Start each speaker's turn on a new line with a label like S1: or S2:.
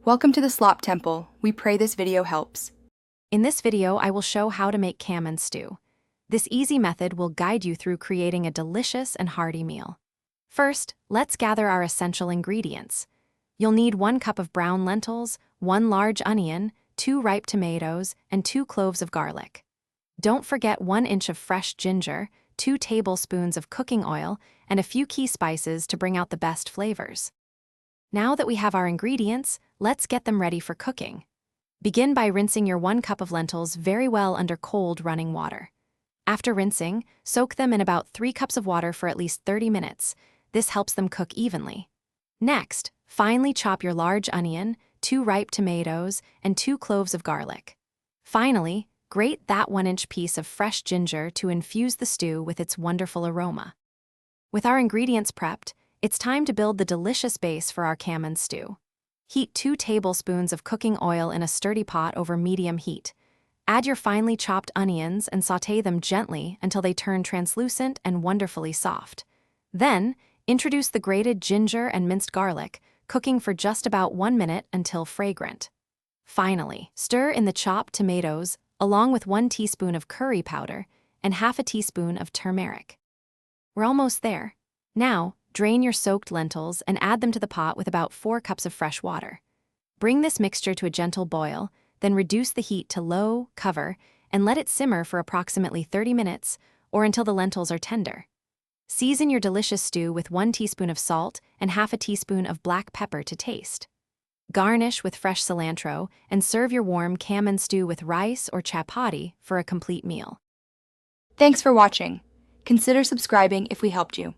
S1: Welcome to the Slop Temple. We pray this video helps.
S2: In this video, I will show how to make kamande stew. This easy method will guide you through creating a delicious and hearty meal. First, let's gather our essential ingredients. You'll need 1 cup of brown lentils, 1 large onion, 2 ripe tomatoes, and 2 cloves of garlic. Don't forget 1 inch of fresh ginger, 2 tablespoons of cooking oil, and a few key spices to bring out the best flavors. Now that we have our ingredients, let's get them ready for cooking. Begin by rinsing your 1 cup of lentils very well under cold running water. After rinsing, soak them in about 3 cups of water for at least 30 minutes. This helps them cook evenly. Next, finely chop your large onion, 2 ripe tomatoes, and 2 cloves of garlic. Finally, grate that 1-inch piece of fresh ginger to infuse the stew with its wonderful aroma. With our ingredients prepped, it's time to build the delicious base for our kamande stew. Heat 2 tablespoons of cooking oil in a sturdy pot over medium heat. Add your finely chopped onions and sauté them gently until they turn translucent and wonderfully soft. Then, introduce the grated ginger and minced garlic, cooking for just about 1 minute until fragrant. Finally, stir in the chopped tomatoes along with 1 teaspoon of curry powder and half a teaspoon of turmeric. We're almost there. Now, drain your soaked lentils and add them to the pot with about 4 cups of fresh water. Bring this mixture to a gentle boil, then reduce the heat to low, cover, and let it simmer for approximately 30 minutes or until the lentils are tender. Season your delicious stew with 1 teaspoon of salt and half a teaspoon of black pepper to taste. Garnish with fresh cilantro and serve your warm kamande stew with rice or chapati for a complete meal.
S1: Thanks for watching. Consider subscribing if we helped you.